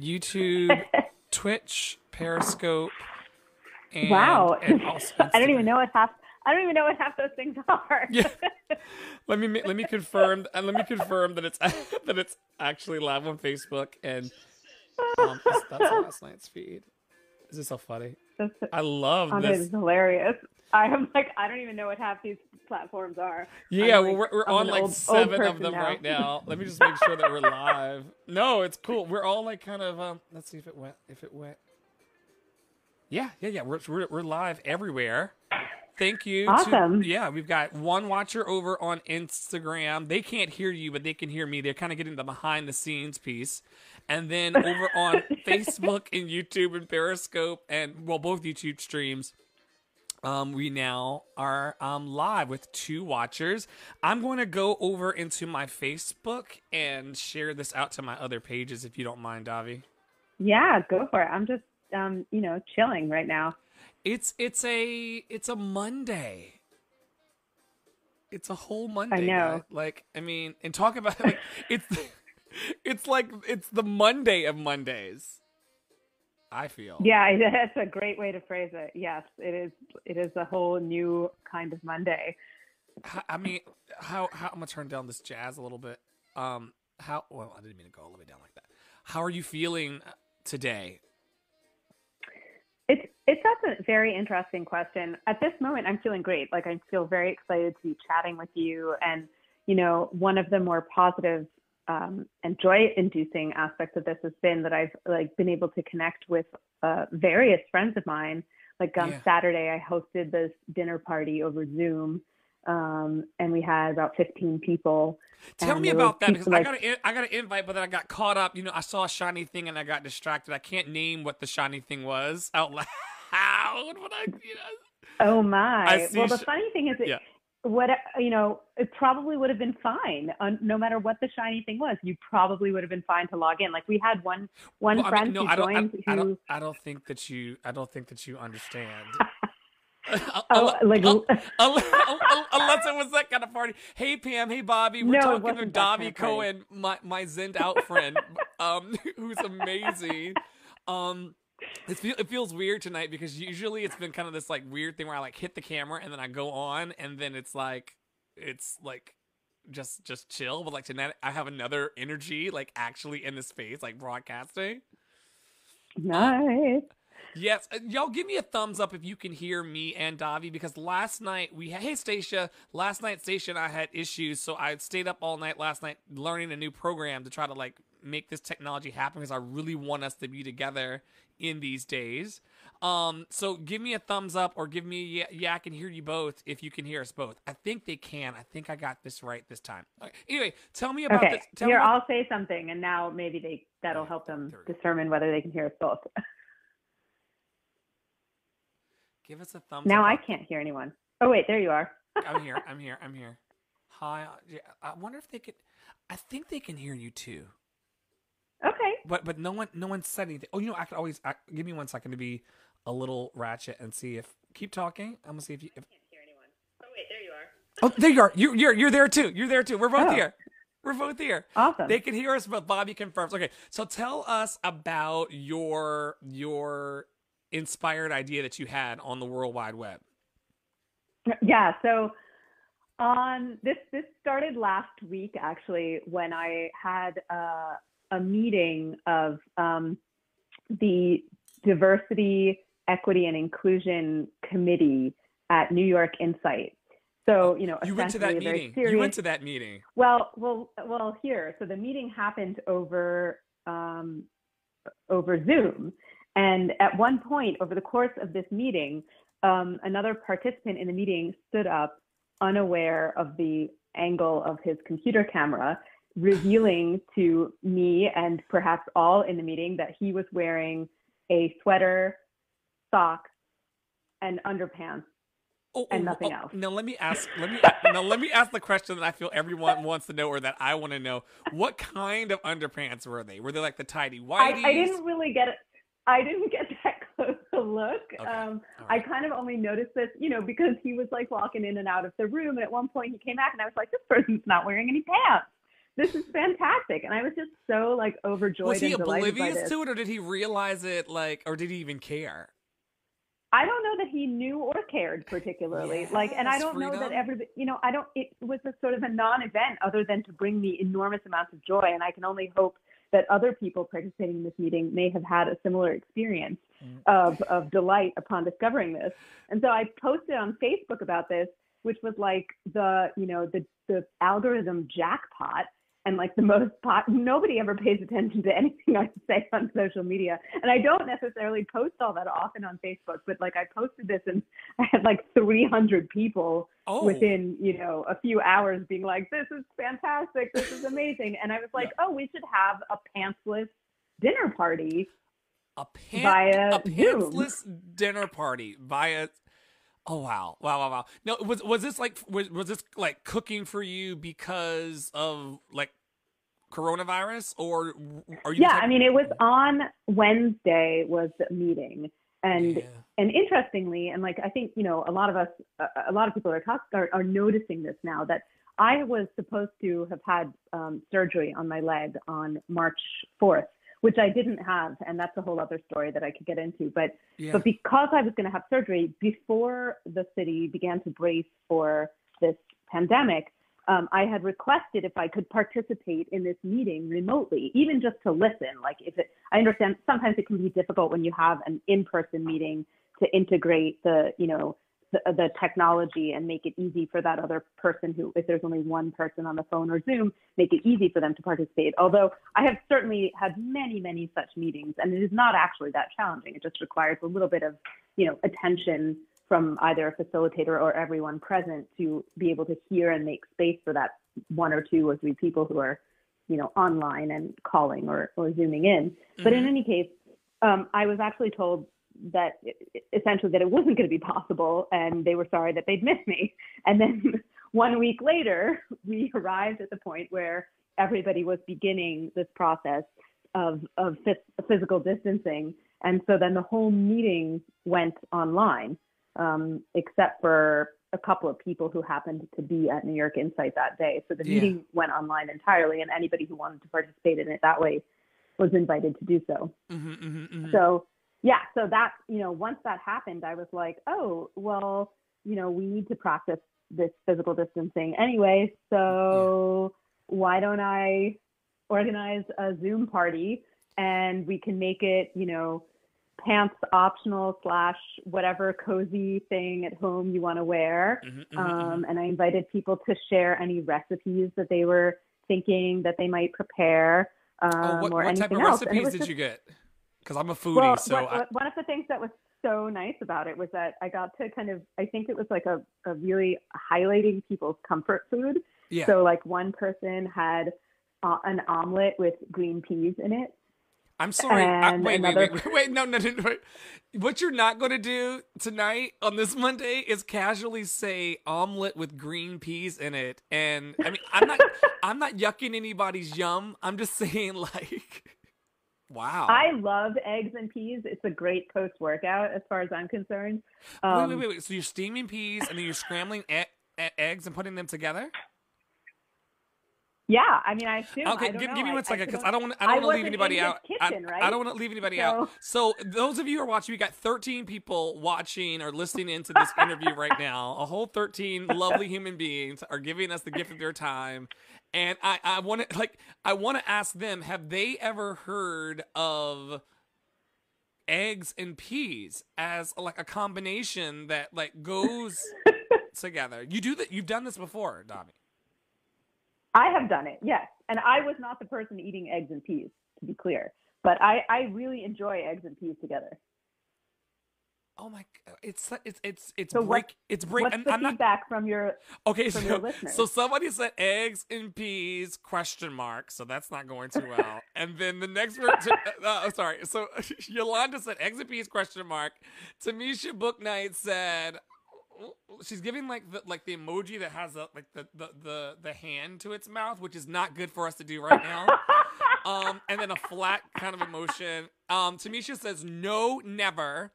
YouTube, Twitch, Periscope, and, wow. and also Instagram. I don't even know what half those things are. Yeah. Let me confirm that it's actually live on Facebook, and that's last night's feed. Is this so funny? I love this. It's hilarious. I don't even know what half these platforms are. Yeah, we're on like 7 of them right now. Let me just make sure that we're live. No, it's cool. We're all like kind of let's see if it went. Yeah. We're live everywhere. Thank you. Awesome. We've got one watcher over on Instagram. They can't hear you, but they can hear me. They're kind of getting the behind the scenes piece. And then over on Facebook and YouTube and Periscope and both YouTube streams, we now are live with 2 watchers. I'm going to go over into my Facebook and share this out to my other pages if you don't mind, Davi. Yeah, go for it. I'm just chilling right now. It's a Monday. It's a whole Monday. I know. Guy. And talk about it's the Monday of Mondays. I feel. Yeah, that's a great way to phrase it. Yes, it is. It is a whole new kind of Monday. I'm gonna turn down this jazz a little bit. I didn't mean to go all the way down like that. How are you feeling today? That's a very interesting question. At this moment, I'm feeling great. Like, I feel very excited to be chatting with you. And, one of the more positive and joy-inducing aspects of this has been that I've been able to connect with various friends of mine. Like on Saturday, I hosted this dinner party over Zoom, and we had about 15 people. Tell me about that, because I got an invite, but then I got caught up. I saw a shiny thing and I got distracted. I can't name what the shiny thing was out loud. Oh my! Well, the funny thing is, it probably would have been fine. No matter what the shiny thing was, you probably would have been fine to log in. Like, we had one friend who joined. I don't think that you understand. Unless it was that kind of party. Hey Pam, hey Bobby, we're talking to Davi Cohen, my Zend out friend, who's amazing. It feels weird tonight because usually it's been kind of this like weird thing where I hit the camera and then I go on and then it's like just chill. But tonight I have another energy actually in the space broadcasting. Nice. Yes, y'all give me a thumbs up if you can hear me and Davi, because last night hey Stacia, last night Stacia and I had issues, so I stayed up all night last night learning a new program to try to make this technology happen, because I really want us to be together in these days. So give me a thumbs up or give me I can hear you both if you can hear us both. I think they can. I think I got this right this time. Okay. Anyway, tell me about this. I'll say something, and now maybe that'll help them determine whether they can hear us both. Give us a thumbs now up. I can't hear anyone. Oh, wait, there you are. I'm here. Hi. I wonder if they could. I think they can hear you too. Okay. But no one said anything. Oh, I could always give me 1 second to be a little ratchet and see if. Keep talking. I'm gonna see if you. I can't hear anyone. Oh, wait, there you are. Oh, there you are. You're there too. You're there too. We're both here. We're both here. Awesome. They can hear us, but Bobby confirms. Okay, so tell us about your inspired idea that you had on the World Wide Web. Yeah, so this started last week, actually, when I had a meeting of the Diversity, Equity, and Inclusion Committee at New York Insight. So, you went to that meeting. You went to that meeting. Well, here. So the meeting happened over Zoom. And at one point over the course of this meeting, another participant in the meeting stood up, unaware of the angle of his computer camera, revealing to me and perhaps all in the meeting that he was wearing a sweater, socks, and underpants. And nothing else. Now let me ask the question that I feel everyone wants to know, or that I want to know. What kind of underpants were they? Were they like the tidy whities? I didn't really get it. I didn't get that close a look. Okay. Right. I kind of only noticed this, because he was walking in and out of the room. And at one point he came back and I was like, this person's not wearing any pants. this is fantastic. And I was just so like overjoyed. Was he and delighted by oblivious this. to it, or did he realize it, like, or did he even care? I don't know that he knew or cared particularly. And I don't know that everybody, it was a sort of a non-event other than to bring me enormous amounts of joy. And I can only hope that other people participating in this meeting may have had a similar experience of delight upon discovering this. And so I posted on Facebook about this, which was like the algorithm jackpot. And like the most nobody ever pays attention to anything I say on social media. And I don't necessarily post all that often on Facebook, but like I posted this and I had like 300 people within, a few hours being like, this is fantastic. This is amazing. And I was like, we should have a pantsless dinner party via pantsless dinner party via. Oh, wow. No, was this like cooking for you because of like coronavirus, or are you? Yeah, I mean, it was on Wednesday was the meeting, and interestingly, and like I think a lot of people are noticing this now, that I was supposed to have had surgery on my leg on March 4th. Which I didn't have, and that's a whole other story that I could get into. But because I was going to have surgery before the city began to brace for this pandemic, I had requested if I could participate in this meeting remotely, even just to listen. Like I understand sometimes it can be difficult when you have an in-person meeting to integrate the technology and make it easy for that other person who, if there's only one person on the phone or Zoom, make it easy for them to participate. Although I have certainly had many, many such meetings, and it is not actually that challenging. It just requires a little bit of, attention from either a facilitator or everyone present to be able to hear and make space for that one or two or three people who are, online and calling or Zooming in. Mm-hmm. But in any case, I was actually told that essentially that it wasn't going to be possible, and they were sorry that they'd missed me. And then 1 week later, we arrived at the point where everybody was beginning this process of physical distancing. And so then the whole meeting went online, except for a couple of people who happened to be at New York Insight that day. So the meeting went online entirely, and anybody who wanted to participate in it that way was invited to do so. Mm-hmm, mm-hmm, mm-hmm. So that, once that happened, I was like, oh, well, we need to practice this physical distancing anyway. So why don't I organize a Zoom party, and we can make it, pants optional / whatever cozy thing at home you want to wear. Mm-hmm, and I invited people to share any recipes that they were thinking that they might prepare. What type of recipes did you get? Because I'm a foodie, one of the things that was so nice about it was that I got to I think it was like a really highlighting people's comfort food. Yeah. So like one person had an omelet with green peas in it. I'm sorry. Wait. No. What you're not going to do tonight on this Monday is casually say omelet with green peas in it. And I mean, I'm not yucking anybody's yum. I'm just saying, like, wow. I love eggs and peas. It's a great post-workout as far as I'm concerned. Wait. So you're steaming peas and then you're scrambling eggs and putting them together? Yeah, I mean, I assume. Okay, give me 1 second, because I don't want to leave anybody out. Kitchen, I don't want to leave anybody out. So those of you who are watching, we got 13 people watching or listening into this interview right now. A whole 13 lovely human beings are giving us the gift of their time, and I want to ask them: have they ever heard of eggs and peas as like a combination that like goes together? You do that. You've done this before, Davi. I have done it, yes. And I was not the person eating eggs and peas, to be clear. But I really enjoy eggs and peas together. Oh my! It's so break. What's I'm the feedback from your your listeners? So somebody said eggs and peas ? So that's not going too well. And then the next person, sorry. So Yolanda said eggs and peas ? Tamisha Booknight said. She's giving like the emoji that has the hand to its mouth, which is not good for us to do right now. And then a flat kind of emotion. Tamisha says no, never.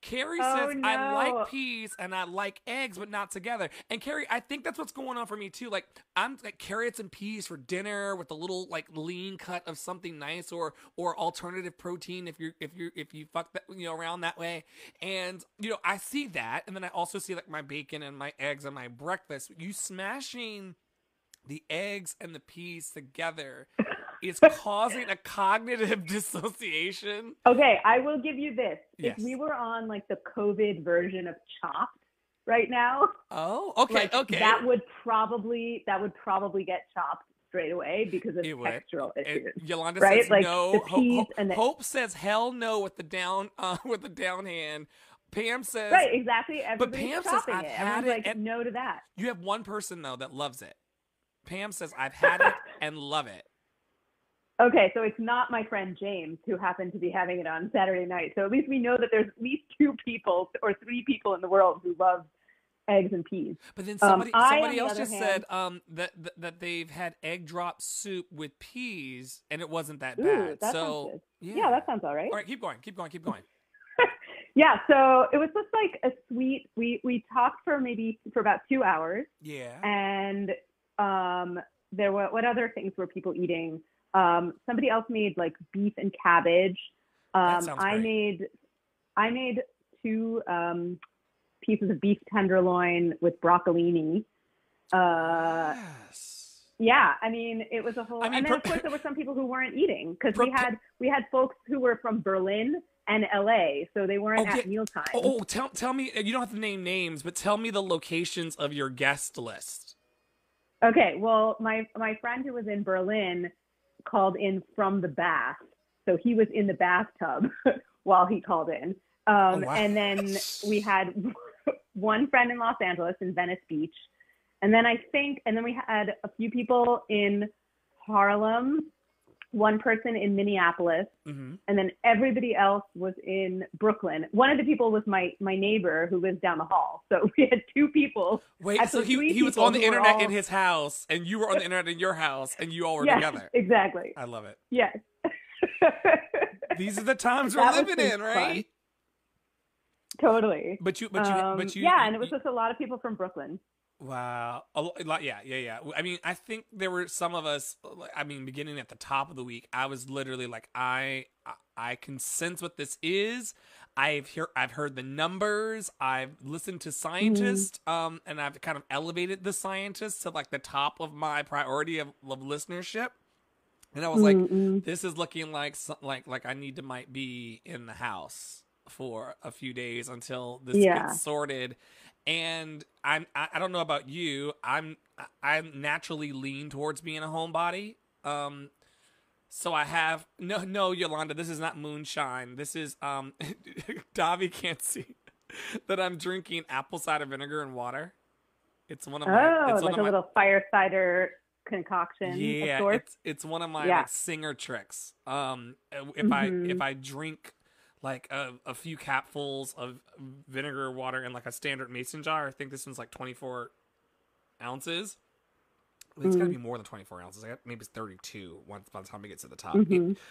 Carrie Oh says, I no. like peas and I like eggs, but not together. And Carrie, I think that's what's going on for me too. Like, I'm like carrots and peas for dinner with a little like lean cut of something nice, or alternative protein if you fuck that, around that way. And I see that, and then I also see like my bacon and my eggs and my breakfast. You smashing the eggs and the peas together is causing a cognitive dissociation. Okay, I will give you this. Yes. If we were on like the COVID version of Chopped right now, oh, okay, okay, that would probably get chopped straight away because of textural issues. And Yolanda right? says like no. The peas and Hope says hell no with the down hand. Pam says right, exactly. But Pam says I've had it. Like, no to that. You have one person though that loves it. Pam says I've had it and love it. Okay, so it's not my friend James who happened to be having it on Saturday night. So at least we know that there's at least 2 people or 3 people in the world who love eggs and peas. But then somebody else just said that they've had egg drop soup with peas and it wasn't that bad. That sounds good. Yeah, that sounds all right. All right, keep going. Yeah, so it was just like a sweet. We talked for about 2 hours. Yeah. And there were what other things were people eating? Somebody else made like beef and cabbage. That sounds great. I made 2 pieces of beef tenderloin with broccolini. Yes. Yeah, I mean, it was a whole. And then of course there were some people who weren't eating because we had folks who were from Berlin and LA, so they weren't at mealtime. Oh, tell me. You don't have to name names, but tell me the locations of your guest list. Okay, well, my friend who was in Berlin called in from the bath. So he was in the bathtub while he called in. Wow. And then we had one friend in Los Angeles in Venice Beach. And then we had a few people in Harlem, one person in Minneapolis, and then everybody else was in Brooklyn. One of the people was my neighbor who lives down the hall. So we had 2 people. Wait, so he was on the internet in his house, and you were on the internet in your house, and you all were together. Exactly. I love it. Yes. These are the times we're living in, right? Fun. Totally. But you. Yeah, and it was just a lot of people from Brooklyn. Wow. A lot, yeah. I mean, I think there were some of us, beginning at the top of the week, I was literally like, I can sense what this is. I've heard the numbers. I've listened to scientists, and I've kind of elevated the scientists to like the top of my priority of listenership. And I was like, this is looking like I might be in the house for a few days until this gets sorted. And I don't know about you. I'm naturally lean towards being a homebody. So I have no Yolanda. This is not moonshine. This is Davi can't see that I'm drinking apple cider vinegar and water. It's one of my a little fire cider concoction. Yeah, of sorts. It's one of my like singer tricks. If I drink like a few capfuls of vinegar or water in like a standard mason jar. I think this one's like 24 ounces. It's got to be more than 24 ounces. Maybe it's 32 by the time it gets to the top.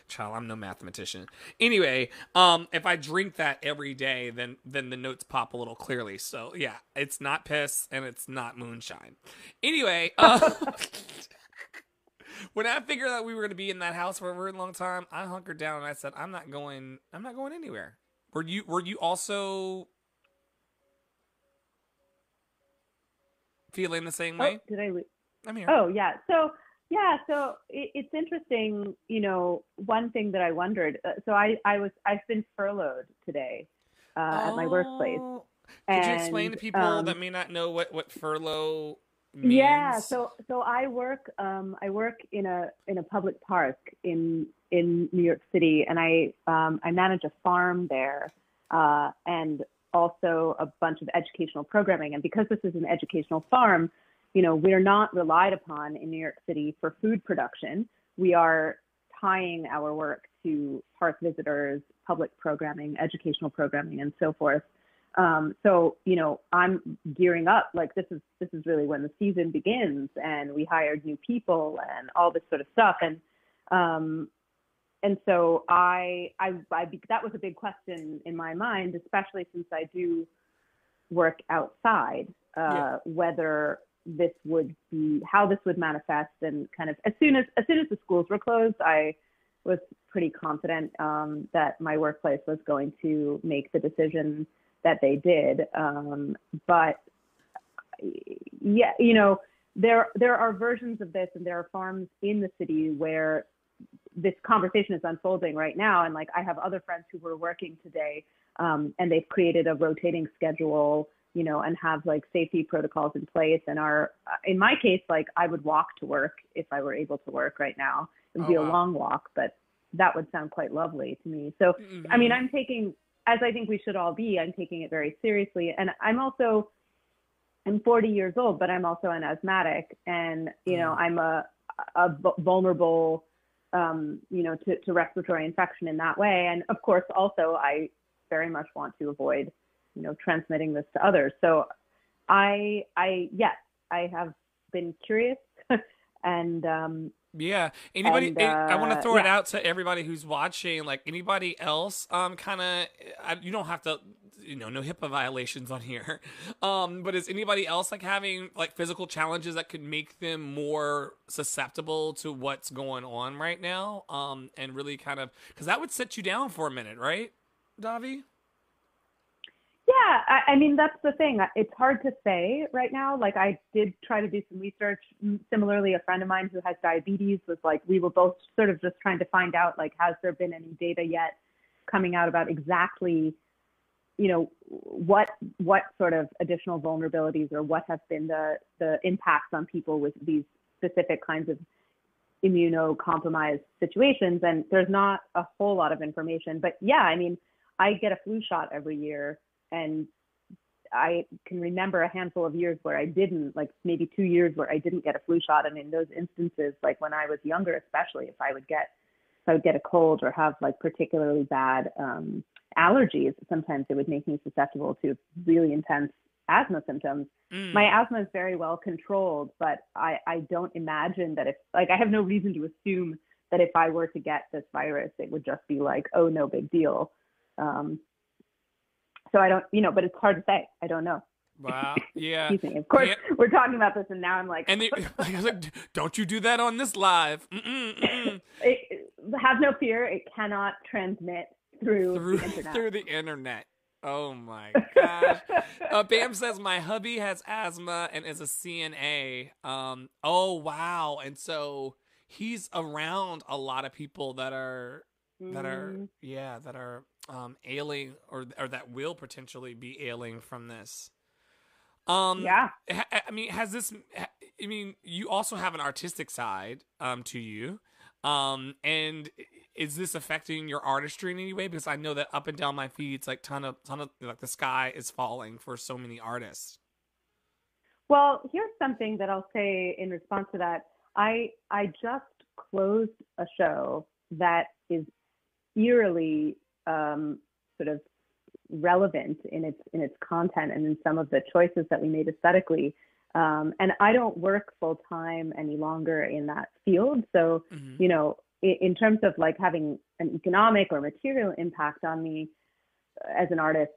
Child, I'm no mathematician. Anyway, if I drink that every day, then the notes pop a little clearly. So yeah, it's not piss and it's not moonshine. Anyway, when I figured that we were going to be in that house for a very long time, I hunkered down and I said, I'm not going anywhere. Were you also feeling the same way? Did I leave? I'm here. Oh, yeah. So it's interesting, one thing that I wondered. So I've been furloughed today at my workplace. Could you explain to people that may not know what furlough means? Yeah. So I work in a public park in New York City, and I manage a farm there, and also a bunch of educational programming. And because this is an educational farm, we're not relied upon in New York City for food production. We are tying our work to park visitors, public programming, educational programming, and so forth. So I'm gearing up. Like this is really when the season begins, and we hired new people and all this sort of stuff. And and so that was a big question in my mind, especially since I do work outside, whether this would be, how this would manifest. And kind of as soon as the schools were closed, I was pretty confident that my workplace was going to make the decision that they did. But yeah, you know, there are versions of this, and there are farms in the city where this conversation is unfolding right now. And like, I have other friends who were working today, and they've created a rotating schedule, you know, and have like safety protocols in place, and are, in my case, like I would walk to work if I were able to work right now. It would be a long walk, but that would sound quite lovely to me. So, I mean, I'm taking, as I think we should all be, I'm taking it very seriously. And I'm 40 years old, but I'm also an asthmatic, and, you know, I'm a vulnerable, you know, to respiratory infection in that way. And of course, also, I very much want to avoid, you know, transmitting this to others. So yes, I have been curious and, yeah. Anybody, I want to throw it out to everybody who's watching, like anybody else, you don't have to, you know, no HIPAA violations on here. But is anybody else like having like physical challenges that could make them more susceptible to what's going on right now? And really kind of, because that would set you down for a minute, right, Davi? Yeah, I mean, that's the thing. It's hard to say right now. Like, I did try to do some research. Similarly, a friend of mine who has diabetes was like, we were both sort of just trying to find out, like, has there been any data yet coming out about exactly, you know, what sort of additional vulnerabilities, or what have been the impacts on people with these specific kinds of immunocompromised situations. And there's not a whole lot of information. But yeah, I mean, I get a flu shot every year. And I can remember a handful of years where I didn't, like maybe 2 years where I didn't get a flu shot. And in those instances, like when I was younger, especially, if I would get a cold or have like particularly bad allergies, sometimes it would make me susceptible to really intense asthma symptoms. My asthma is very well controlled, but I don't imagine that I have no reason to assume that if I were to get this virus, it would just be like, oh, no big deal. So I don't, you know, but it's hard to say. I don't know. Wow. Yeah. Excuse me. Of course, we're talking about this, and now I'm like, I was like, don't you do that on this live? Have no fear. It cannot transmit through the internet. Through the internet. Oh my gosh. Bam says my hubby has asthma and is a CNA. Oh wow. And so he's around a lot of people that are ailing or that will potentially be ailing from this. Yeah. I mean, you also have an artistic side to you. And is this affecting your artistry in any way? Because I know that up and down my feed, it's like ton of like the sky is falling for so many artists. Well, here's something that I'll say in response to that. I just closed a show that is eerily sort of relevant in its content and in some of the choices that we made aesthetically. And I don't work full time any longer in that field. So, you know, in terms of like having an economic or material impact on me as an artist,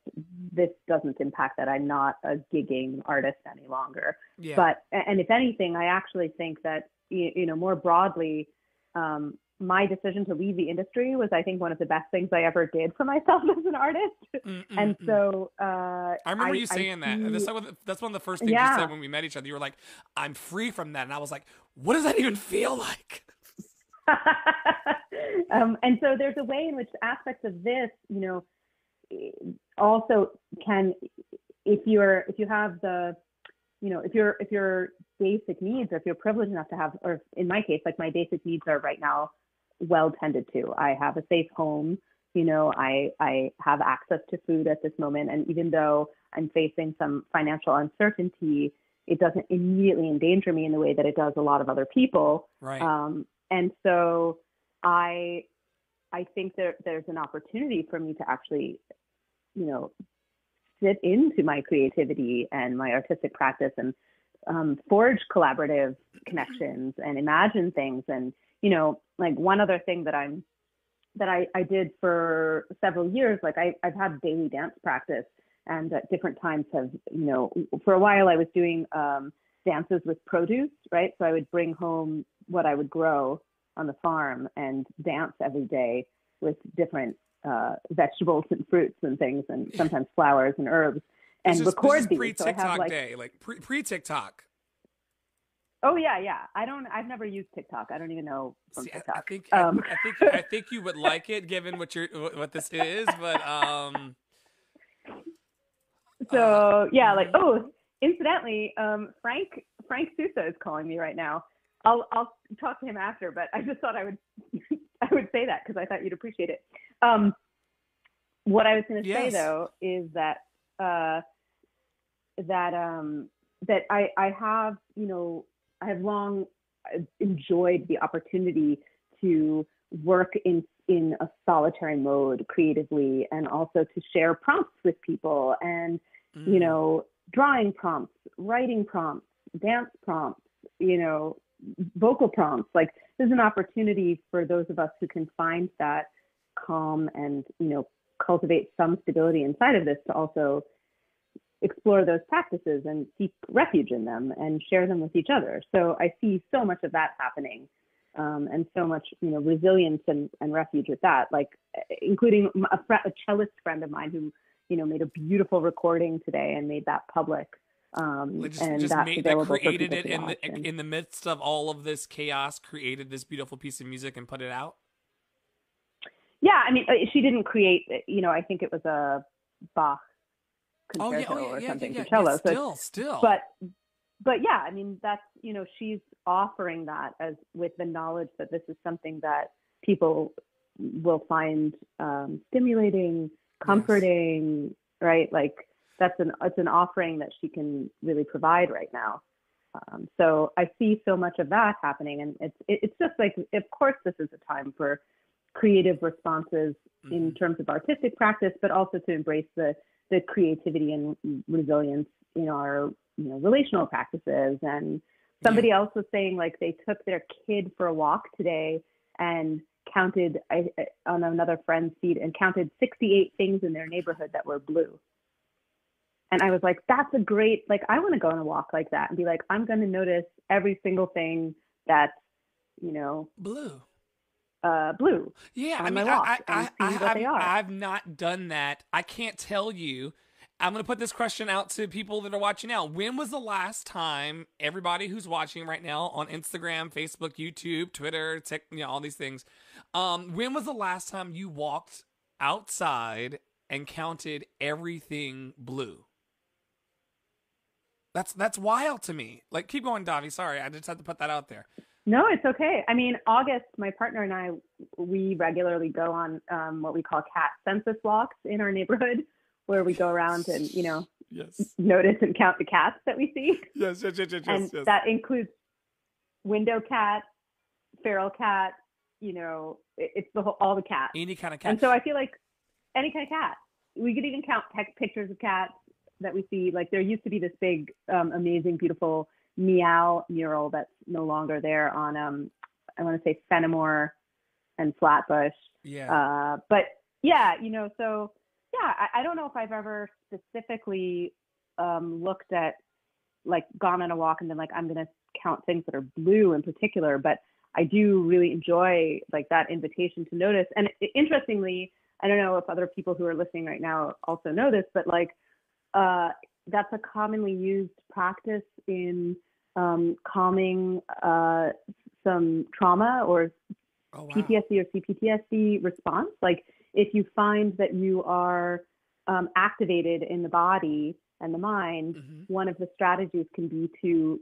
this doesn't impact that. I'm not a gigging artist any longer. Yeah. But, and if anything, I actually think that, you know, more broadly, my decision to leave the industry was, I think, one of the best things I ever did for myself as an artist. And so I remember you saying that. That's one of the first things you said when we met each other. You were like, I'm free from that. And I was like, what does that even feel like? And so there's a way in which aspects of this, you know, also can, if you have the, you know, if your basic needs, or if you're privileged enough to have, or in my case, like my basic needs are right now well tended to. I have a safe home, you know, I have access to food at this moment. And even though I'm facing some financial uncertainty, it doesn't immediately endanger me in the way that it does a lot of other people. Right. And so I think there's an opportunity for me to actually, you know, sit into my creativity and my artistic practice and forge collaborative connections and imagine things. And, you know, like one other thing that I'm I did for several years. Like I've had daily dance practice, and at different times have, for a while I was doing dances with produce, right? So I would bring home what I would grow on the farm and dance every day with different vegetables and fruits and things, and sometimes flowers and herbs, and record these. Pre-TikTok day, like pre-TikTok. Oh yeah. I've never used TikTok. I don't even know from TikTok. I think you would like it given what this is, but So yeah, incidentally, Frank Sousa is calling me right now. I'll talk to him after, but I just thought I would say that because I thought you'd appreciate it. What I was going to say though is that I have long enjoyed the opportunity to work in a solitary mode creatively, and also to share prompts with people, and drawing prompts, writing prompts, dance prompts, vocal prompts. Like, there's an opportunity for those of us who can find that calm and cultivate some stability inside of this to also explore those practices and seek refuge in them and share them with each other. So I see so much of that happening, and so much, resilience and refuge with that, like including a cellist friend of mine who, made a beautiful recording today and made that public. Created it in the midst of all of this chaos, created this beautiful piece of music and put it out. Yeah. I mean, she didn't create, I think it was a Bach concerto or something for cello. Yeah, still. But yeah, I mean, that's, she's offering that as with the knowledge that this is something that people will find stimulating, comforting, right? Like it's an offering that she can really provide right now. So I see so much of that happening, and it's just like, of course, this is a time for creative responses in terms of artistic practice, but also to embrace the creativity and resilience in our relational practices. And somebody else was saying, like, they took their kid for a walk today and counted on another friend's feed and counted 68 things in their neighborhood that were blue. And I was like, that's a great, like, I want to go on a walk like that and be like, I'm going to notice every single thing that's, blue. Blue. Yeah, I mean, I've not done that. I can't tell you. I'm going to put this question out to people that are watching now. When was the last time, everybody who's watching right now on Instagram, Facebook, YouTube, Twitter, all these things, when was the last time you walked outside and counted everything blue? That's wild to me. Like, keep going, Davi. Sorry, I just had to put that out there. No, it's okay. I mean, August, my partner and I, we regularly go on what we call cat census walks in our neighborhood, where we go around and, notice and count the cats that we see. Yes. And that includes window cat, feral cat, it's all the cats. Any kind of cat. And so I feel like any kind of cat. We could even count pictures of cats that we see. Like, there used to be this big, amazing, beautiful meow mural that's no longer there on, I want to say Fenimore and Flatbush. Yeah. But yeah, so yeah, I don't know if I've ever specifically looked at, like, gone on a walk and been like, I'm going to count things that are blue in particular, but I do really enjoy, like, that invitation to notice. And interestingly, I don't know if other people who are listening right now also know this, but like, that's a commonly used practice in calming some trauma or PTSD or CPTSD response. Like, if you find that you are activated in the body and the mind, one of the strategies can be to,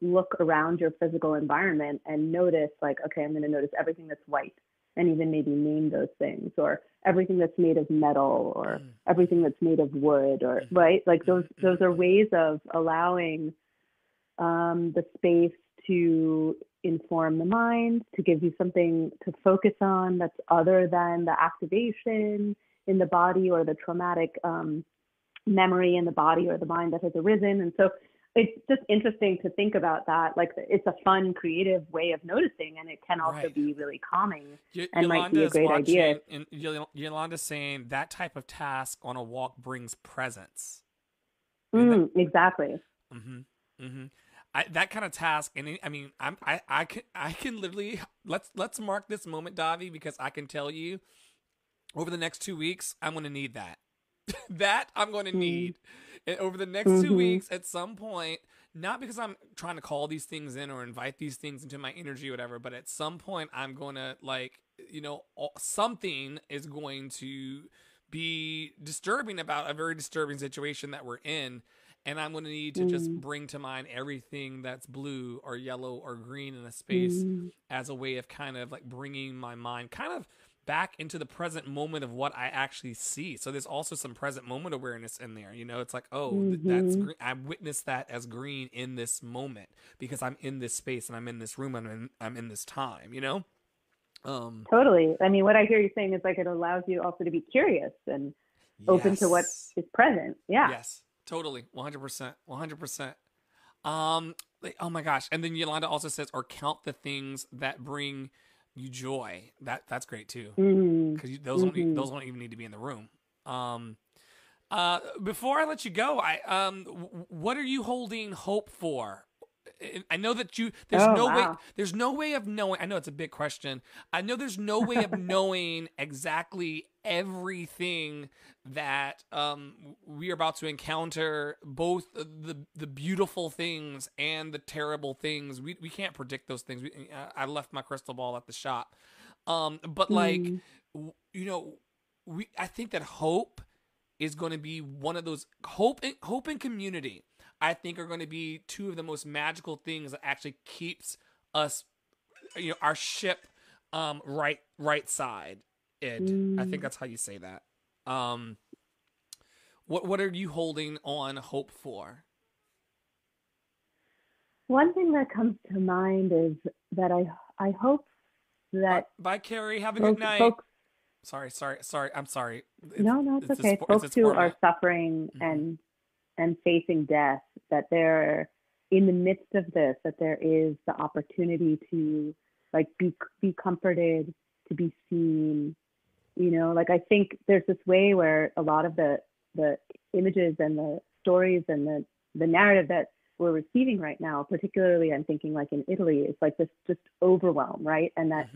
look around your physical environment and notice, like, okay, I'm going to notice everything that's white, and even maybe name those things, or everything that's made of metal, or everything that's made of wood, or right? Like, those are ways of allowing the space to inform the mind, to give you something to focus on that's other than the activation in the body or the traumatic memory in the body or the mind that has arisen. And so it's just interesting to think about that. Like, it's a fun, creative way of noticing, and it can also be really calming and might be a great idea. And Yolanda's saying that type of task on a walk brings presence. Exactly. That kind of task, and I mean, I can literally let's mark this moment, Davi, because I can tell you, over the next 2 weeks, I'm going to need that. That I'm going to need. And over the next 2 weeks, at some point, not because I'm trying to call these things in or invite these things into my energy or whatever, but at some point, I'm going to, like, you know, something is going to be disturbing about a very disturbing situation that we're in. And I'm going to need to just bring to mind everything that's blue or yellow or green in a space as a way of kind of like bringing my mind kind of back into the present moment of what I actually see. So there's also some present moment awareness in there. You know, it's like, oh, that's green. I witnessed that as green in this moment because I'm in this space and I'm in this room and I'm in this time, you know? Totally. I mean, what I hear you saying is like it allows you also to be curious and open to what is present. Yeah. Yes. Totally, 100%, 100%. Oh my gosh! And then Yolanda also says, or count the things that bring you joy. That's great too, because those won't even need to be in the room. Before I let you go, what are you holding hope for? I know that there's no way of knowing. I know it's a big question. I know there's no way of knowing exactly everything that we are about to encounter, both the beautiful things and the terrible things. We can't predict those things. I left my crystal ball at the shop. But like, you know, I think that hope is going to be one of those hope and community. I think are going to be two of the most magical things that actually keeps us, you know, our ship right side. I think that's how you say that. What are you holding on hope for? One thing that comes to mind is that I hope that bye Carrie, have a good night. Sorry. I'm sorry. No, it's okay. Folks who are suffering and facing death, that they're in the midst of this, that there is the opportunity to like be comforted, to be seen. You know, like I think there's this way where a lot of the images and the stories and the narrative that we're receiving right now, particularly I'm thinking like in Italy, is like this just overwhelm, right? And that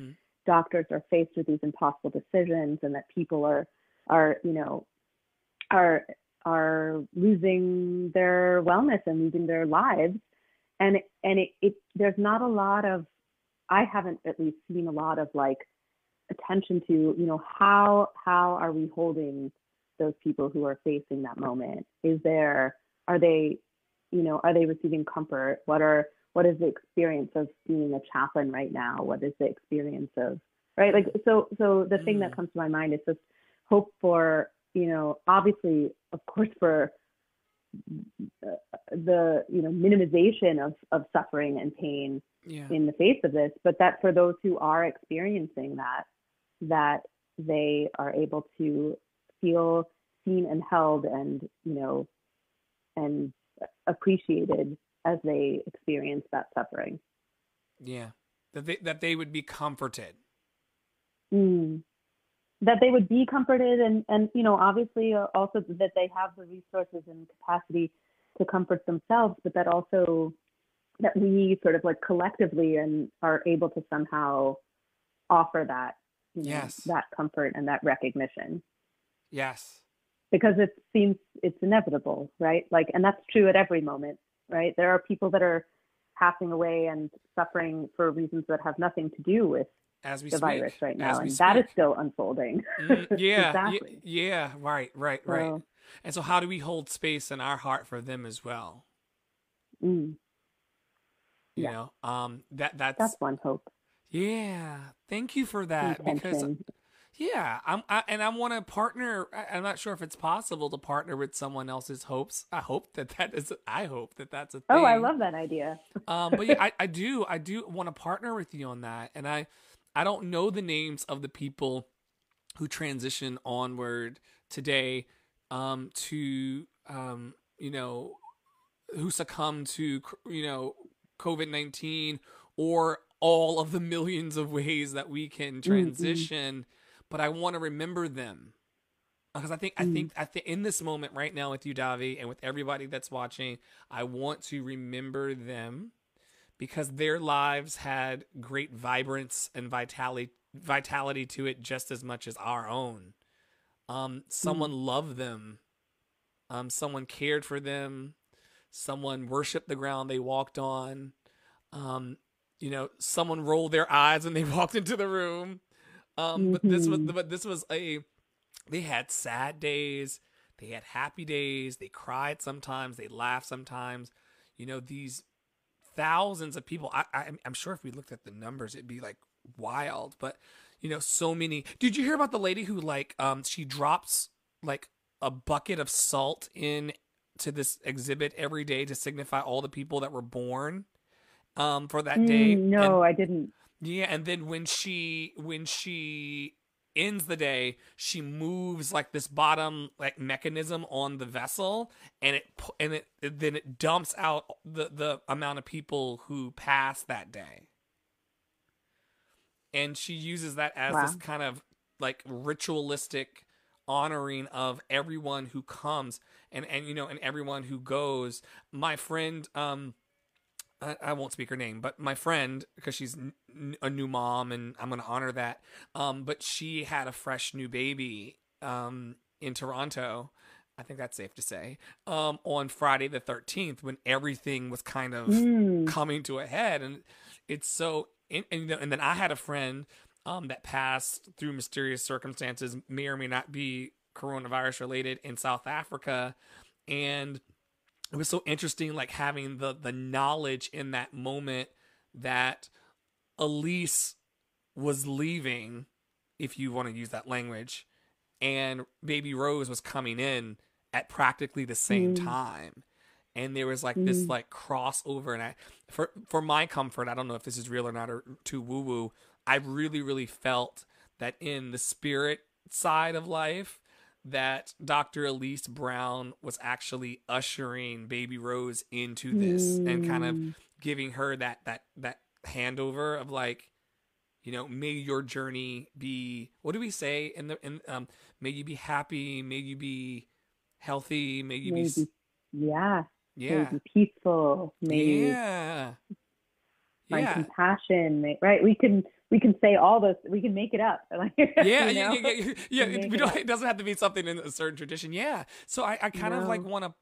doctors are faced with these impossible decisions, and that people are losing their wellness and losing their lives. And there's not a lot of, I haven't at least seen a lot of like attention to, you know, how are we holding those people who are facing that moment? Are they receiving comfort? What is the experience of being a chaplain right now? What is the experience of, right? Like, so the thing that comes to my mind is just hope for, you know, obviously, of course, for the, you know, minimization of suffering and pain in the face of this, but that for those who are experiencing that they are able to feel seen and held and, you know, and appreciated as they experience that suffering. Yeah. That they would be comforted. That they would be comforted and you know, obviously also that they have the resources and capacity to comfort themselves, but that also that we sort of like collectively and are able to somehow offer that, you know, that comfort and that recognition. Yes. Because it seems it's inevitable, right? Like, and that's true at every moment, right? There are people that are passing away and suffering for reasons that have nothing to do with the virus right now, and that is still unfolding. Exactly. Yeah. Right. And so, how do we hold space in our heart for them as well? You know, that's one hope. Yeah. Thank you for that. Intention. Because I want to partner. I'm not sure if it's possible to partner with someone else's hopes. I hope that that's a thing. Oh, I love that idea. But yeah, I do want to partner with you on that. And I don't know the names of the people who transition onward today, to, you know, who succumb to, COVID-19, or all of the millions of ways that we can transition, but I want to remember them. Because I think in this moment right now with you, Davi, and with everybody that's watching, I want to remember them because their lives had great vibrance and vitality to it just as much as our own. Someone loved them. Someone cared for them. Someone worshiped the ground they walked on. Someone rolled their eyes when they walked into the room. But this was they had sad days. They had happy days. They cried sometimes. They laughed sometimes. These thousands of people. I'm sure if we looked at the numbers, it'd be like wild. But, so many. Did you hear about the lady who she drops like a bucket of salt in to this exhibit every day to signify all the people that were born for that day? No, I didn't. Yeah, and then when she ends the day, she moves like this bottom like mechanism on the vessel, and it dumps out the amount of people who passed that day. And she uses that as this kind of like ritualistic honoring of everyone who comes and everyone who goes. My friend, I won't speak her name, but my friend, because she's a new mom and I'm going to honor that. But she had a fresh new baby in Toronto. I think that's safe to say, on Friday the 13th, when everything was kind of coming to a head. And it's so, and then I had a friend that passed through mysterious circumstances, may or may not be coronavirus related, in South Africa. And it was so interesting, like having the knowledge in that moment that Elise was leaving, if you want to use that language, and baby Rose was coming in at practically the same time. And there was like this like crossover, and for my comfort, I don't know if this is real or not, or too woo woo, I really, really felt that in the spirit side of life, that Dr. Elise Brown was actually ushering baby Rose into this and kind of giving her that handover of like, may your journey be, what do we say may you be happy, may you be healthy, may you be may you be peaceful, may you find compassion, right? We can say all those. We can make it up. Like, It doesn't have to be something in a certain tradition. Yeah. So I kind of like want to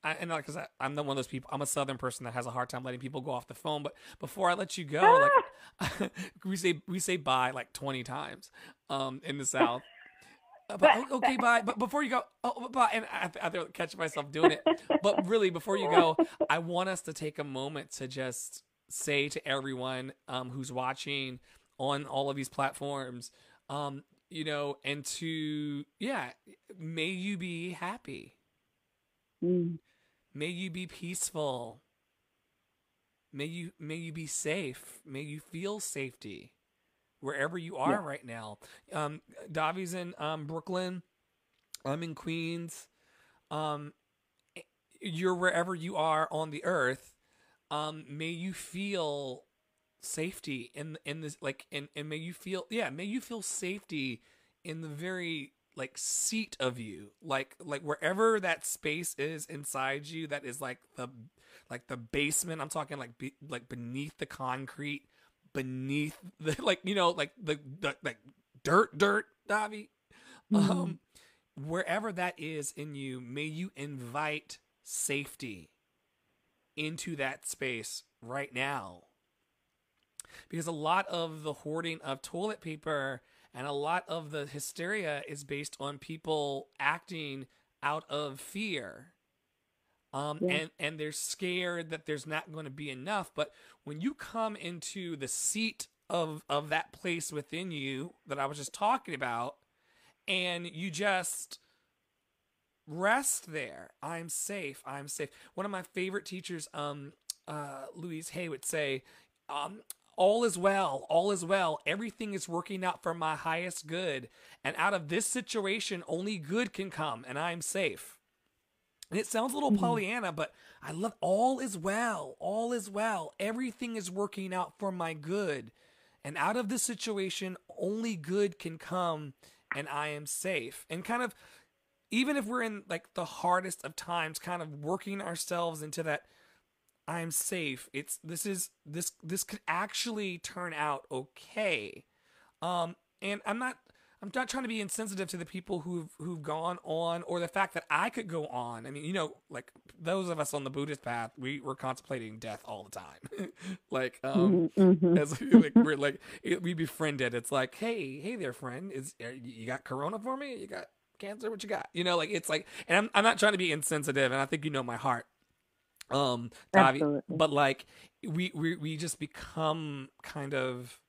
because I'm one of those people. I'm a Southern person that has a hard time letting people go off the phone. But before I let you go, like we say bye like 20 times in the South. Okay, bye. But before you go, bye. And I have to catch myself doing it. But really, before you go, I want us to take a moment to just say to everyone who's watching on all of these platforms, and to, may you be happy. May you be peaceful. May you be safe. May you feel safety wherever you are right now. Davi's in Brooklyn. I'm in Queens. You're wherever you are on the earth. May you feel safety in this, like, and may you feel safety in the very like seat of you, like wherever that space is inside you, that is like the basement. I'm talking like beneath the concrete, beneath the the dirt, Davi. Wherever that is in you, may you invite safety into that space right now. Because a lot of the hoarding of toilet paper and a lot of the hysteria is based on people acting out of fear. And they're scared that there's not going to be enough. But when you come into the seat of that place within you that I was just talking about, and you just rest there. I'm safe. One of my favorite teachers, Louise Hay, would say, all is well. Everything is working out for my highest good. And out of this situation, only good can come, and I'm safe. And it sounds a little Pollyanna, but I love all is well. All is well. Everything is working out for my good. And out of this situation, only good can come, and I am safe. And kind of, even if we're in like the hardest of times, kind of working ourselves into that I'm safe. This could actually turn out okay. And I'm not trying to be insensitive to the people who've gone on, or the fact that I could go on. I mean, you know, like those of us on the Buddhist path, we were contemplating death all the time. Like, as like, we're like, we befriended. It's like, hey there, friend. You got corona for me? You got cancer? What you got? You know, like, it's like, and I'm not trying to be insensitive, and I think you know my heart, Davi, but like, we just become kind of.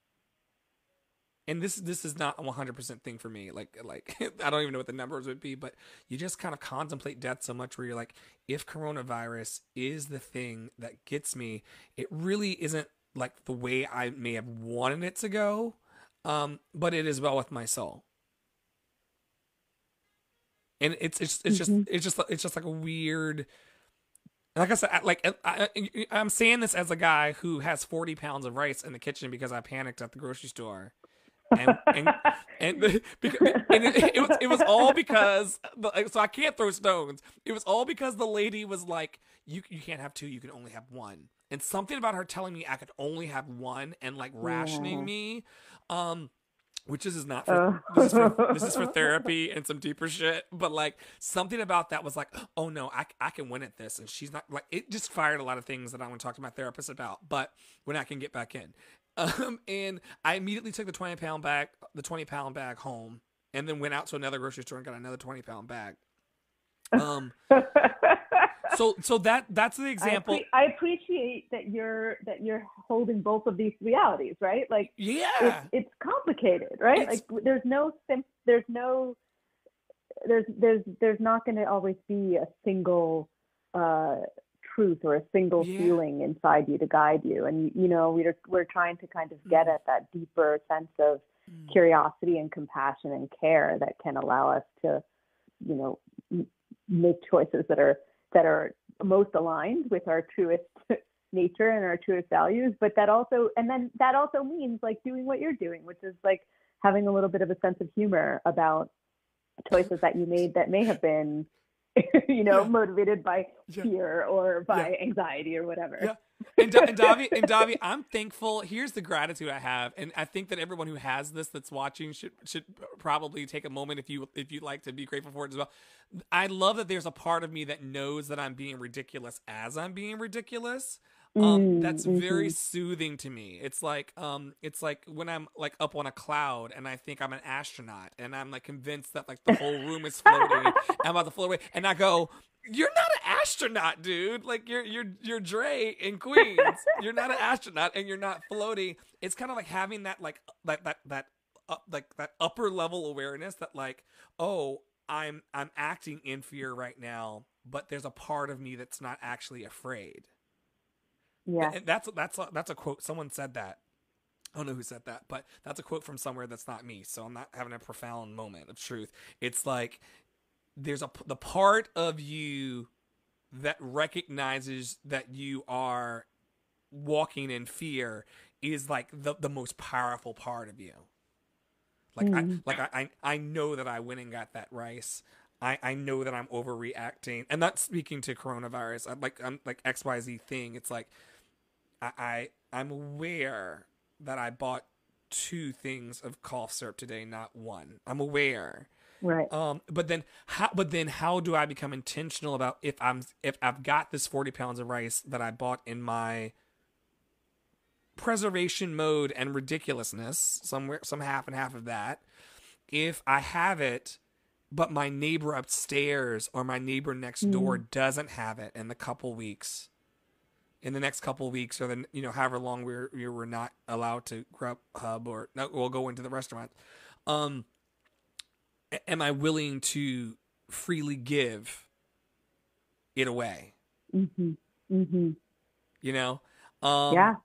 And this is not a 100% thing for me. Like I don't even know what the numbers would be, but you just kind of contemplate death so much where you're like, if coronavirus is the thing that gets me, it really isn't like the way I may have wanted it to go, but it is well with my soul. And it's just like a weird. Like I said, I'm saying this as a guy who has 40 pounds of rice in the kitchen because I panicked at the grocery store. It was all because so I can't throw stones. It was all because the lady was like, you can't have two, you can only have one. And something about her telling me I could only have one and like rationing me, which this is not for, this is for therapy and some deeper shit. But like something about that was like, oh no, I can win at this, and she's not like, it just fired a lot of things that I want to talk to my therapist about. But when I can get back in. And I immediately took the 20-pound bag home, and then went out to another grocery store and got another 20-pound bag. So that's the example. I appreciate that you're holding both of these realities, right? Like, yeah, it's complicated, right? Like, there's not going to always be a single truth or a single feeling inside you to guide you. And you know, we're trying to kind of get at that deeper sense of curiosity and compassion and care that can allow us to, you know, make choices that are most aligned with our truest nature and our truest values. But that also means like doing what you're doing, which is like having a little bit of a sense of humor about choices that you made that may have been motivated by fear or by anxiety or whatever. Yeah. And Davi, I'm thankful. Here's the gratitude I have, and I think that everyone who has this that's watching should probably take a moment if you'd like to be grateful for it as well. I love that there's a part of me that knows that I'm being ridiculous as I'm being ridiculous. That's very soothing to me. It's like when I'm like up on a cloud and I think I'm an astronaut and I'm like convinced that like the whole room is floating. I'm about to float away, and I go, "You're not an astronaut, dude. Like you're Dre in Queens. You're not an astronaut, and you're not floating." It's kind of like having that that upper level awareness that like, oh, I'm acting in fear right now, but there's a part of me that's not actually afraid. Yeah, and that's a quote. Someone said that. I don't know who said that, but that's a quote from somewhere that's not me. So I'm not having a profound moment of truth. It's like there's the part of you that recognizes that you are walking in fear is like the most powerful part of you. Like I know that I went and got that rice. I know that I'm overreacting, and not speaking to coronavirus. I'm like XYZ thing. It's like I'm aware that I bought 2 things of cough syrup today, not 1. I'm aware. Right. But then how do I become intentional about if I've got this 40 pounds of rice that I bought in my preservation mode and ridiculousness, some half and half of that, if I have it, but my neighbor upstairs or my neighbor next door doesn't have it in the next couple weeks, or then, you know, however long we were not allowed to Grubhub or we'll go into the restaurant. Am I willing to freely give it away? Mm-hmm. Mm-hmm. You know? Am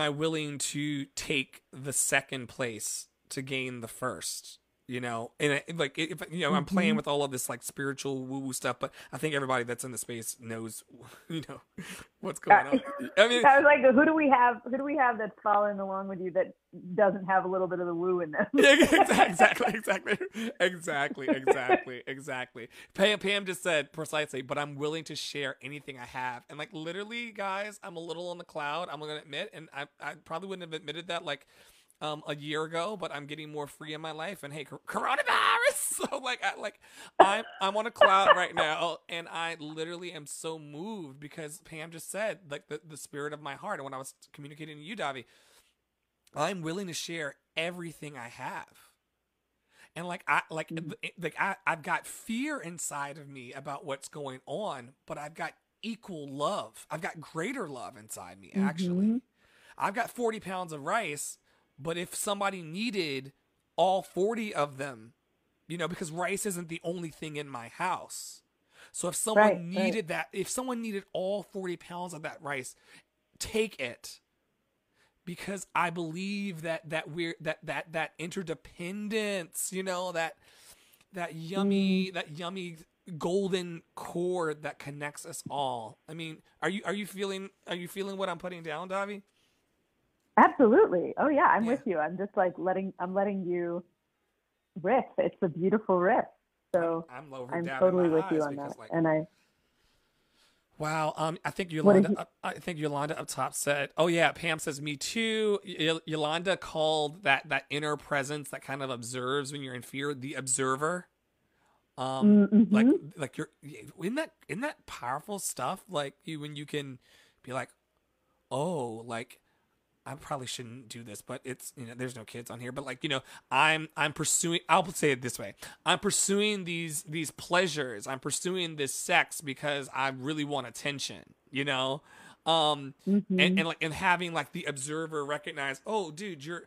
I willing to take the second place to gain the first? you know, and like if you know, I'm playing with all of this like spiritual woo-woo stuff, but I think everybody that's in the space knows, you know, what's going on. I mean, I was like, who do we have that's following along with you that doesn't have a little bit of the woo in them? Exactly. Pam just said precisely, but I'm willing to share anything I have, and like literally, guys, I'm a little on the cloud. I'm gonna admit, and I probably wouldn't have admitted that like a year ago, but I'm getting more free in my life. And hey, coronavirus. So I'm on a cloud right now, and I literally am so moved because Pam just said like the spirit of my heart. And when I was communicating to you, Davi, I'm willing to share everything I have. And I've got fear inside of me about what's going on, but I've got equal love. I've got greater love inside me, actually. I've got 40 pounds of rice. But if somebody needed all 40 of them, you know, because rice isn't the only thing in my house. So if someone needed that, if someone needed all 40 pounds of that rice, take it. Because I believe that interdependence, you know, that yummy golden cord that connects us all. I mean, are you feeling what I'm putting down, Davi? Absolutely. Oh yeah, I'm with you. I'm just like letting you riff. It's a beautiful riff. So I'm totally with you on that. Like, and wow. I think Yolanda up top said, "Oh yeah." Pam says, "Me too." Yolanda called that inner presence that kind of observes when you're in fear, the observer. Like you're in that powerful stuff. Like when you can be like, oh, like. I probably shouldn't do this, but it's, you know, there's no kids on here, but like, you know, I'm pursuing, I'll say it this way. I'm pursuing these pleasures. I'm pursuing this sex because I really want attention, you know? And having like the observer recognize, oh dude, you're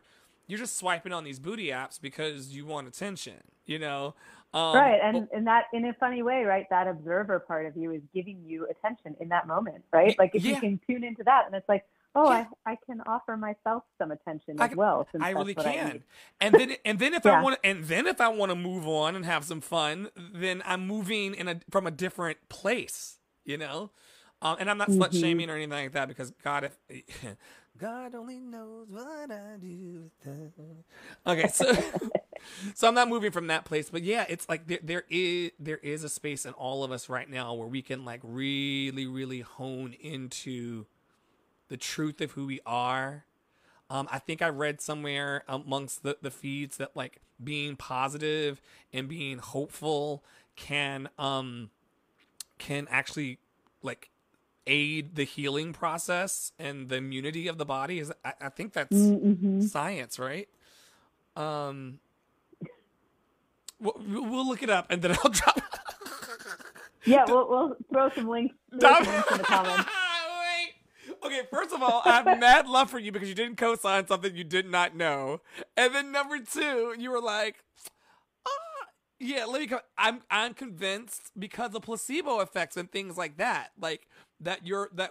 just swiping on these booty apps because you want attention, you know? Right. And in a funny way, right? That observer part of you is giving you attention in that moment, right? Like if you can tune into that and it's like, oh, yeah. I can offer myself some attention as well. I really can. And then if I want to move on and have some fun, then I'm moving from a different place, you know? And I'm not slut shaming or anything like that because God only knows what I do. Okay, so I'm not moving from that place, but yeah, it's like there is a space in all of us right now where we can like really, really hone into the truth of who we are. I think I read somewhere amongst the feeds that like being positive and being hopeful can actually like aid the healing process and the immunity of the body. I think that's science, right? We'll look it up and then I'll drop. Yeah, we'll throw some links in the comments. Okay, first of all, I have mad love for you because you didn't co-sign something you did not know. And then number two, you were like, yeah, let me come. I'm convinced because of placebo effects and things like that. Like that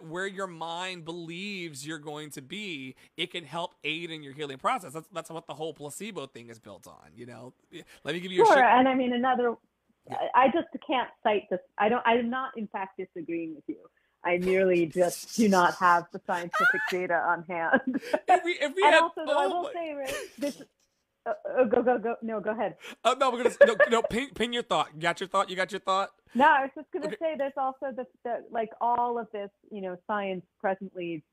where your mind believes you're going to be, it can help aid in your healing process. That's what the whole placebo thing is built on, you know. Let me give you sure, and I mean I just can't cite this. I'm not in fact disagreeing with you. I merely just do not have the scientific data on hand. I will say, right, this. Go. No, go ahead. No. Pin your thought. You got your thought. No, I was just gonna say there's also the like all of this, you know, science presently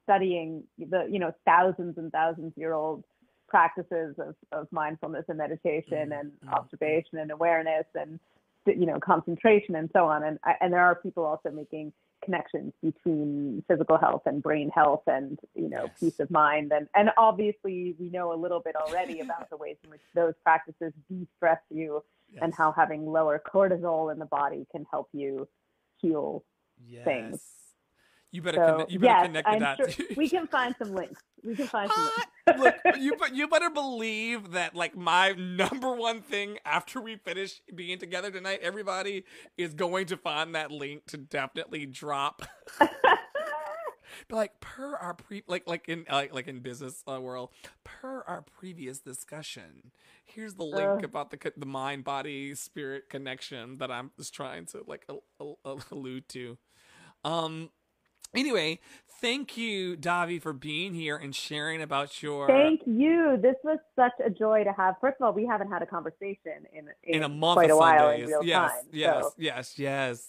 studying the, you know, thousands and thousands year old practices of mindfulness and meditation and observation and awareness and, you know, concentration and so on. And there are people also making connections between physical health and brain health and, you know, peace of mind. And obviously we know a little bit already about the ways in which those practices de-stress you and how having lower cortisol in the body can help you heal things. You better connect with that. Sure we can find some links. Look, you better believe that like my number one thing after we finish being together tonight, everybody is going to find that link to definitely drop. But like per our like in business world, per our previous discussion, here's the link about the mind body spirit connection that I'm just trying to like allude to. Anyway, thank you, Davi, for being here and sharing about your. Thank you. This was such a joy to have. First of all, we haven't had a conversation in a month quite of a while Sundays. in real Yes, time. yes, So. yes.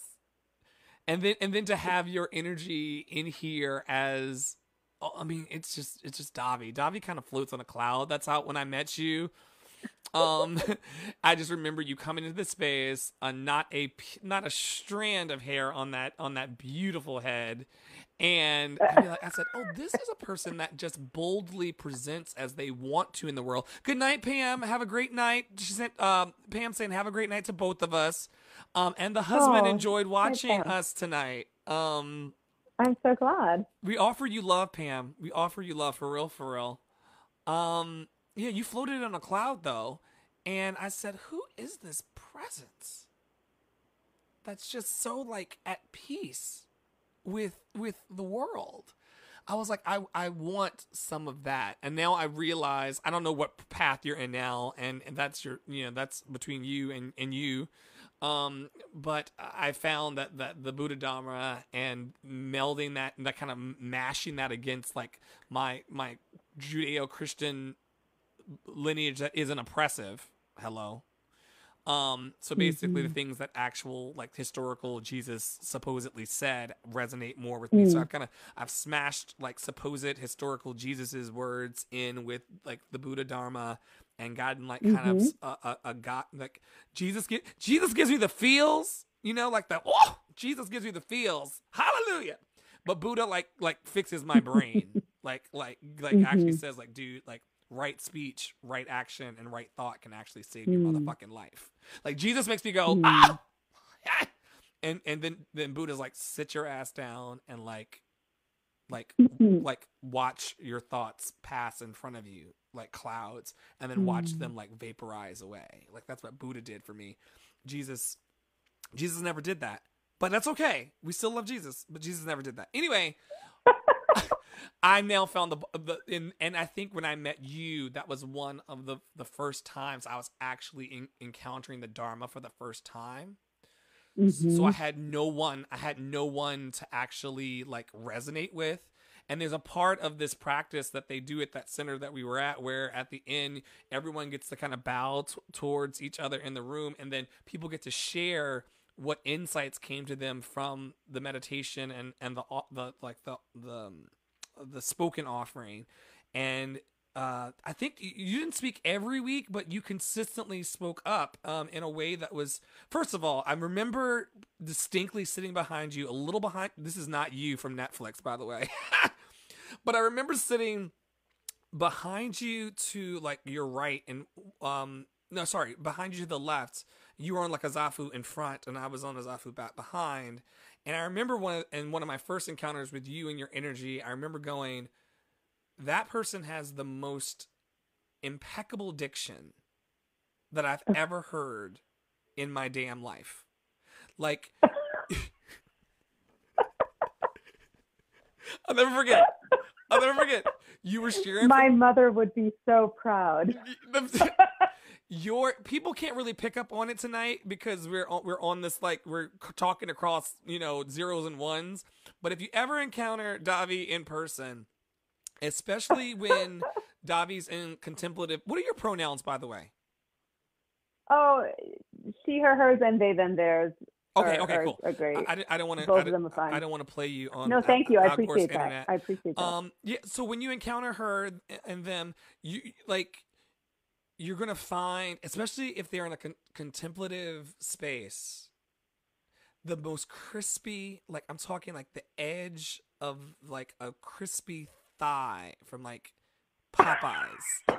And then to have your energy in here as, I mean, it's just Davi. Davi kind of floats on a cloud. That's how when I met you. I just remember you coming into the space, not a strand of hair on that beautiful head, and I said, "Oh, this is a person that just boldly presents as they want to in the world." Good night, Pam. Have a great night. She sent Pam saying, "Have a great night" to both of us. And the husband enjoyed watching us tonight. I'm so glad. We offer you love, Pam. We offer you love for real, for real. Yeah, you floated on a cloud though, and I said, "Who is this presence that's just so like at peace with the world?" I was like, I want some of that, and now I realize I don't know what path you're in now, and that's your that's between you and you. But I found that the Buddha Dharma and melding that kind of mashing that against like my Judeo-Christian lineage that isn't oppressive. Hello. So basically the things that actual like historical Jesus supposedly said resonate more with me. So I've smashed like supposed historical Jesus's words in with like the Buddha Dharma and gotten like kind of a God like Jesus gives me the feels, like that. Oh, Jesus gives me the feels. Hallelujah. But Buddha like fixes my brain. like actually says like, dude, like right speech, right action, and right thought can actually save your motherfucking life. Like Jesus makes me go, ah! and then Buddha's like, sit your ass down and like watch your thoughts pass in front of you like clouds, and then watch them like vaporize away. Like that's what Buddha did for me. Jesus never did that, but that's okay. We still love Jesus, but Jesus never did that. Anyway. I now found and I think when I met you, that was one of the first times I was actually encountering the Dharma for the first time. So I had no one to actually like resonate with. And there's a part of this practice that they do at that center that we were at, where at the end, everyone gets to kind of bow towards each other in the room. And then people get to share what insights came to them from the meditation and the spoken offering. And I think you didn't speak every week, but you consistently spoke up in a way that was, first of all, I remember distinctly sitting behind you, a little behind. This is not you from Netflix, by the way. But I remember sitting behind you to like your right and behind you to the left. You were on like a zafu in front, and I was on a zafu back behind. And I remember one of my first encounters with you and your energy, I remember going, that person has the most impeccable diction that I've ever heard in my damn life. Like, I'll never forget. You were sharing. My mother would be so proud. Your people can't really pick up on it tonight because we're on this, like, we're talking across, zeros and ones. But if you ever encounter Davi in person, especially when Davi's in contemplative, what are your pronouns, by the way? Oh, she, her, hers, and they, them, theirs. Okay, cool. Are great. I don't want to. Both of them are fine. I don't want to play you on. No, thank you. I appreciate internet. that. I appreciate that. Yeah. So when you encounter her and them, you're gonna find, especially if they're in a contemplative space, the most crispy. Like I'm talking, like the edge of like a crispy thigh from like Popeyes.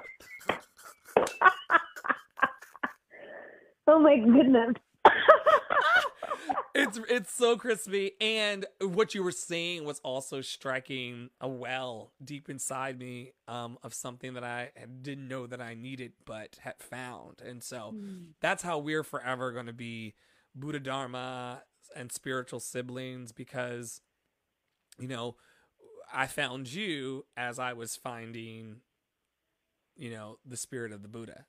Oh my goodness. It's so crispy, and what you were saying was also striking a well deep inside me of something that I didn't know that I needed but had found. And so that's how we're forever going to be Buddha Dharma and spiritual siblings, because I found you as I was finding, the spirit of the Buddha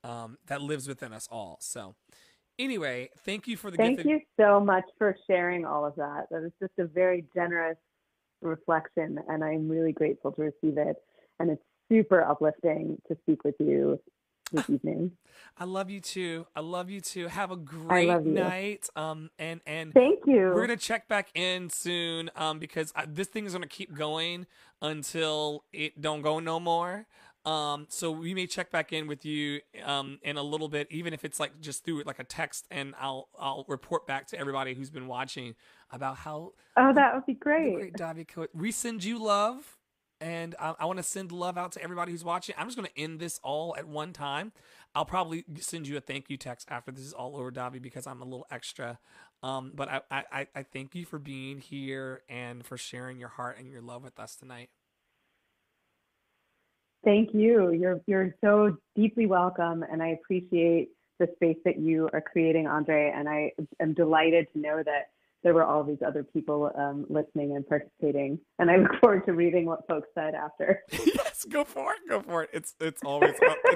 that lives within us all. So anyway, thank you for the gift. Thank you so much for sharing all of that. That was just a very generous reflection, and I'm really grateful to receive it. And it's super uplifting to speak with you this evening. I love you too. Have a great night. And thank you. We're gonna check back in soon because this thing is gonna keep going until it don't go no more. So we may check back in with you in a little bit, even if it's like just through like a text, and I'll report back to everybody who's been watching about how. Oh, that would be great. The great Davi Cohen. We send you love, and I want to send love out to everybody who's watching. I'm just going to end this all at one time. I'll probably send you a thank you text after this is all over, Davi, because I'm a little extra. But I thank you for being here and for sharing your heart and your love with us tonight. Thank you. You're so deeply welcome, and I appreciate the space that you are creating, Andre. And I am delighted to know that there were all these other people listening and participating. And I look forward to reading what folks said after. Yes, go for it. It's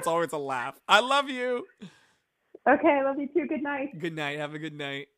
always a laugh. I love you. Okay, I love you too. Good night. Good night. Have a good night.